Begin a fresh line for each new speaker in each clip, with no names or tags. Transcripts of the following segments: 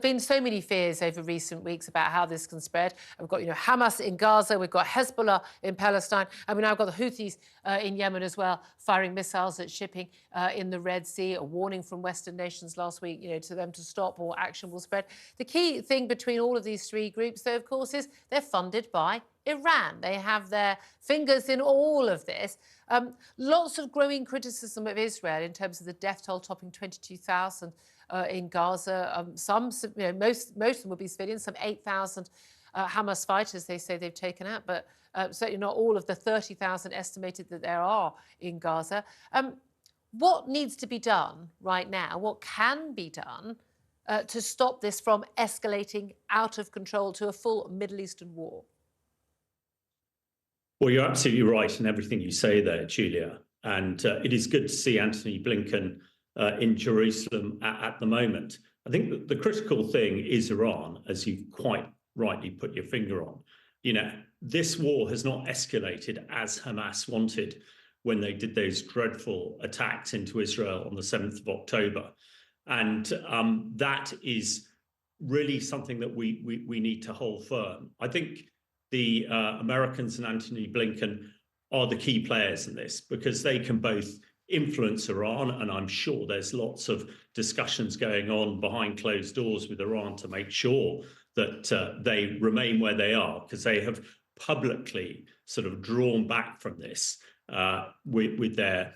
Been so many fears over recent weeks about how this can spread. We've got, Hamas in Gaza, we've got Hezbollah in Palestine, and we've now got the Houthis in Yemen as well, firing missiles at shipping in the Red Sea. A warning from Western nations last week, to them to stop or action will spread. The key thing between all of these three groups, though, of course, is they're funded by Iran. They have their fingers in all of this. Lots of growing criticism of Israel in terms of the death toll topping 22,000 in Gaza. Most of them will be civilians, some 8,000 Hamas fighters they say they've taken out, but certainly not all of the 30,000 estimated that there are in Gaza. What needs to be done right now? What can be done to stop this from escalating out of control to a full Middle Eastern war?
Well, you're absolutely right in everything you say there, Julia. And it is good to see Antony Blinken in Jerusalem at the moment. I think that the critical thing is Iran, as you've quite rightly put your finger on. This war has not escalated as Hamas wanted when they did those dreadful attacks into Israel on the 7th of October. And that is really something that we need to hold firm. I think the Americans and Antony Blinken are the key players in this because they can both influence Iran, and I'm sure there's lots of discussions going on behind closed doors with Iran to make sure that they remain where they are, because they have publicly sort of drawn back from this with their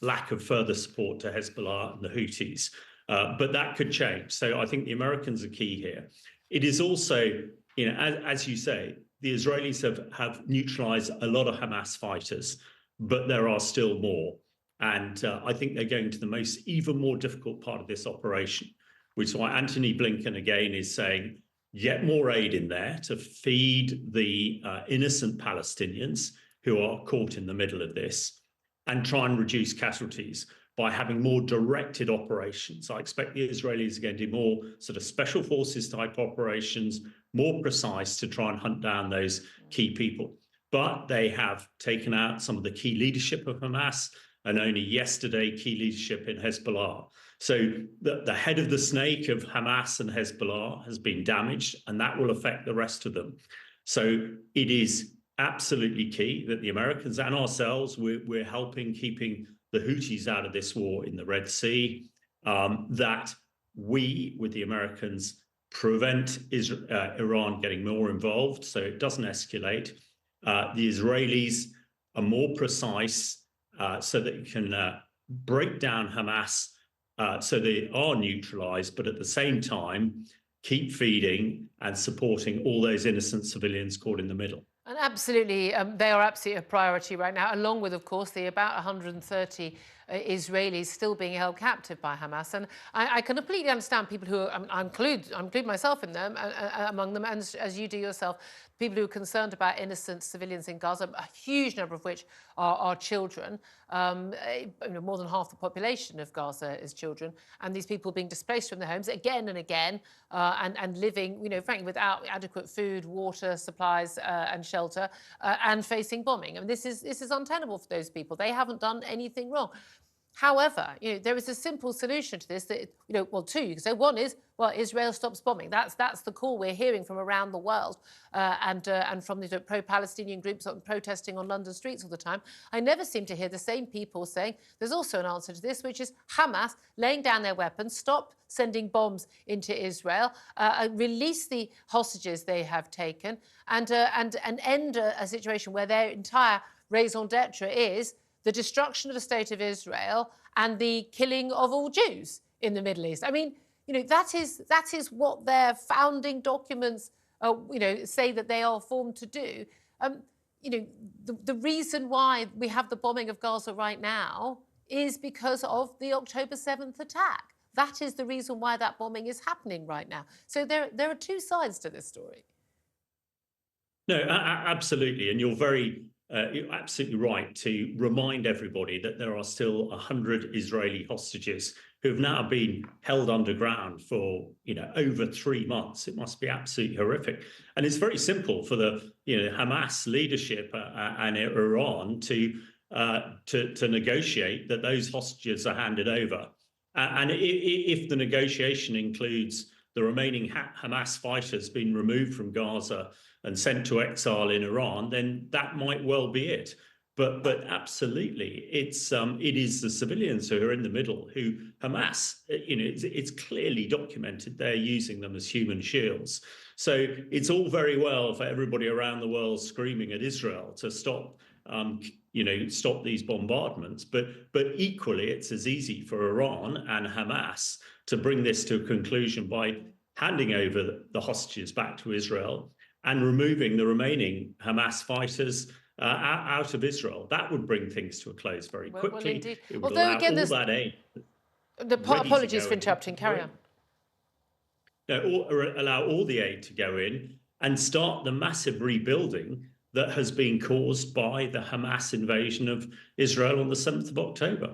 lack of further support to Hezbollah and the Houthis. But that could change. So I think the Americans are key here. It is also, as you say, the Israelis have neutralized a lot of Hamas fighters, but there are still more. And I think they're going to the even more difficult part of this operation, which is why Antony Blinken again is saying, get more aid in there to feed the innocent Palestinians who are caught in the middle of this, and try and reduce casualties by having more directed operations. I expect the Israelis are going to do more sort of special forces type operations, more precise, to try and hunt down those key people. But they have taken out some of the key leadership of Hamas, and only yesterday, key leadership in Hezbollah. So the head of the snake of Hamas and Hezbollah has been damaged, and that will affect the rest of them. So it is absolutely key that the Americans and ourselves, we're helping keeping the Houthis out of this war in the Red Sea, that we, with the Americans, prevent Iran getting more involved so it doesn't escalate. The Israelis are more precise, so that you can break down Hamas so they are neutralized, but at the same time, keep feeding and supporting all those innocent civilians caught in the middle.
And absolutely, they are absolutely a priority right now, along with, of course, the about 130 Israelis still being held captive by Hamas. And I can completely understand people who I include myself in them, among them, and as you do yourself, people who are concerned about innocent civilians in Gaza, a huge number of which are children. More than half the population of Gaza is children, and these people being displaced from their homes again and again, and living, frankly, without adequate food, water, supplies, and shelter, and facing bombing. I mean, this is untenable for those people. They haven't done anything wrong. However, there is a simple solution to this. That two. You can say one is, Israel stops bombing. That's the call we're hearing from around the world, and from the pro-Palestinian groups protesting on London streets all the time. I never seem to hear the same people saying there's also an answer to this, which is Hamas laying down their weapons, stop sending bombs into Israel, release the hostages they have taken, and end a situation where their entire raison d'etre is the destruction of the state of Israel and the killing of all Jews in the Middle East. I mean, that is what their founding documents, say that they are formed to do. The reason why we have the bombing of Gaza right now is because of the October 7th attack. That is the reason why that bombing is happening right now. So there are two sides to this story.
No, absolutely, and you're absolutely right to remind everybody that there are still 100 Israeli hostages who have now been held underground for over 3 months. It must be absolutely horrific, and it's very simple for the Hamas leadership and Iran to negotiate that those hostages are handed over, and if the negotiation includes the remaining Hamas fighters been removed from Gaza and sent to exile in Iran, then that might well be it. But absolutely, it is the civilians who are in the middle who Hamas, it's clearly documented they're using them as human shields. So it's all very well for everybody around the world screaming at Israel to stop stop these bombardments. But equally, it's as easy for Iran and Hamas to bring this to a conclusion by handing over the hostages back to Israel and removing the remaining Hamas fighters out of Israel. That would bring things to a close very quickly.
Well, indeed.
It would
Although,
allow
again,
all that aid.
Apologies for interrupting. Carry on.
No, or allow all the aid to go in and start the massive rebuilding that has been caused by the Hamas invasion of Israel on the 7th of October.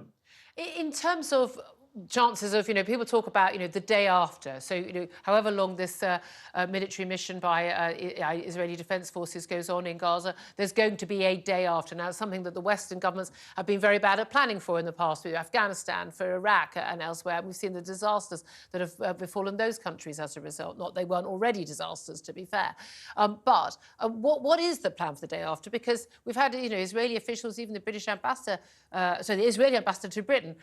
In terms of chances of, people talk about, the day after. So, however long this military mission by Israeli Defense Forces goes on in Gaza, there's going to be a day after. Now, it's something that the Western governments have been very bad at planning for in the past, with Afghanistan, for Iraq and elsewhere. We've seen the disasters that have befallen those countries as a result. Not they weren't already disasters, to be fair. But what is the plan for the day after? Because we've had, Israeli officials, even the British ambassador, the Israeli ambassador to Britain,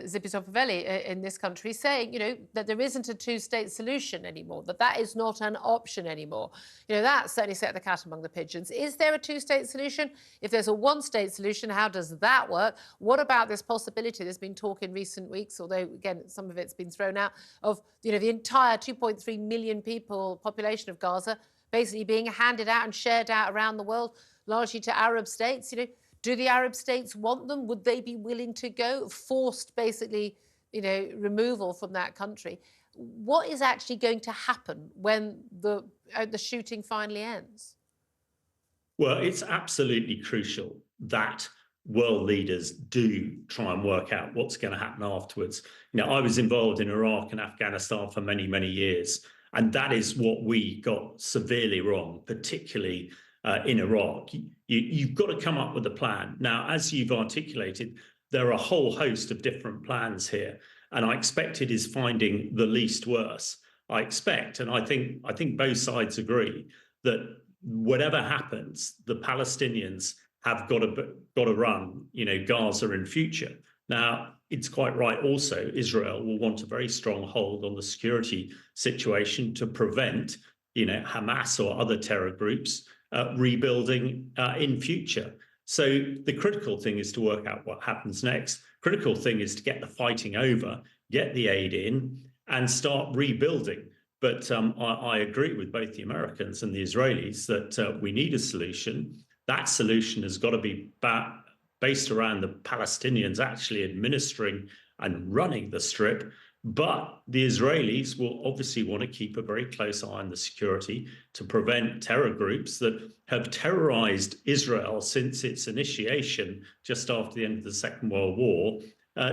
Zipi Zopaveli in this country, saying, that there isn't a two-state solution anymore, that is not an option anymore. That certainly set the cat among the pigeons. Is there a two-state solution? If there's a one-state solution, how does that work? What about this possibility? There's been talk in recent weeks, although, again, some of it's been thrown out, of, the entire 2.3 million population of Gaza basically being handed out and shared out around the world, largely to Arab states. Do the Arab states want them? Would they be willing to go? Forced, basically, removal from that country. What is actually going to happen when the shooting finally ends?
Well, it's absolutely crucial that world leaders do try and work out what's going to happen afterwards. I was involved in Iraq and Afghanistan for many, many years, and that is what we got severely wrong, particularly in Iraq. You've got to come up with a plan. Now, as you've articulated, there are a whole host of different plans here, and I expect it is finding the least worse. I expect, and I think both sides agree, that whatever happens, the Palestinians have got to run, Gaza in future. Now, it's quite right also, Israel will want a very strong hold on the security situation to prevent, Hamas or other terror groups rebuilding in future. So the critical thing is to work out what happens next. Critical thing is to get the fighting over, get the aid in, and start rebuilding. But I agree with both the Americans and the Israelis that we need a solution. That solution has got to be based around the Palestinians actually administering and running the strip. But the Israelis will obviously want to keep a very close eye on the security to prevent terror groups that have terrorized Israel since its initiation just after the end of the Second World War,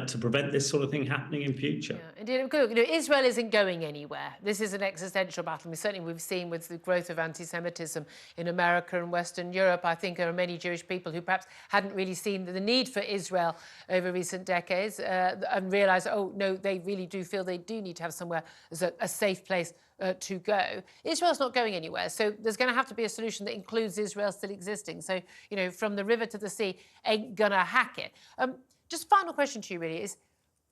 to prevent this sort of thing happening in future.
Yeah, indeed. Israel isn't going anywhere. This is an existential battle. Certainly we've seen with the growth of anti-Semitism in America and Western Europe. I think there are many Jewish people who perhaps hadn't really seen the need for Israel over recent decades and realised, oh, no, they really do feel they do need to have somewhere as a safe place to go. Israel's not going anywhere, so there's going to have to be a solution that includes Israel still existing. So, from the river to the sea, ain't gonna hack it. Just final question to you really is,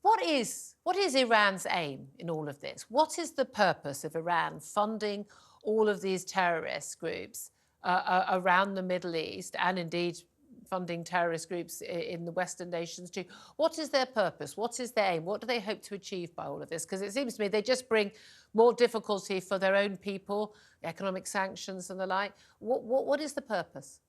what is Iran's aim in all of this? What is the purpose of Iran funding all of these terrorist groups around the Middle East and indeed funding terrorist groups in the Western nations too? What is their purpose? What is their aim? What do they hope to achieve by all of this? Because it seems to me they just bring more difficulty for their own people, economic sanctions and the like. What is the purpose?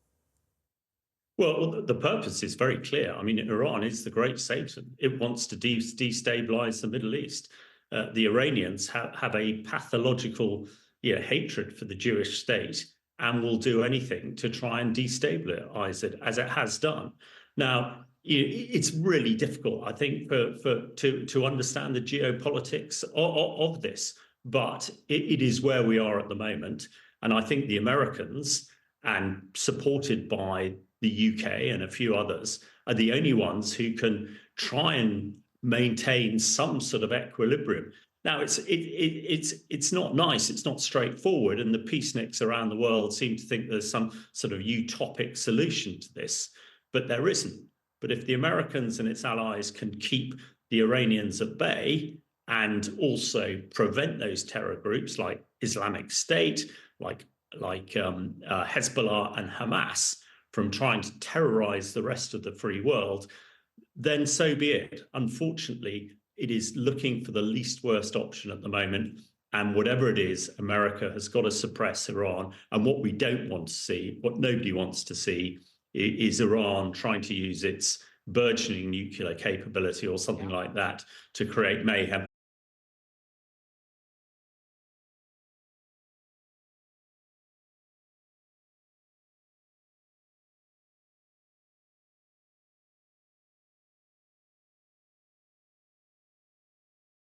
Well, the purpose is very clear. Iran is the great Satan. It wants to destabilize the Middle East. The Iranians have a pathological hatred for the Jewish state and will do anything to try and destabilize it, as it has done. Now, it's really difficult, I think, to understand the geopolitics of this, but it is where we are at the moment. And I think the Americans, and supported by the UK and a few others, are the only ones who can try and maintain some sort of equilibrium. Now, it's not nice. It's not straightforward. And the peaceniks around the world seem to think there's some sort of utopic solution to this, but there isn't. But if the Americans and its allies can keep the Iranians at bay and also prevent those terror groups like Islamic State, like Hezbollah and Hamas from trying to terrorize the rest of the free world, then so be it. Unfortunately, it is looking for the least worst option at the moment. And whatever it is, America has got to suppress Iran. And what we don't want to see, what nobody wants to see, is Iran trying to use its burgeoning nuclear capability or something like that to create mayhem.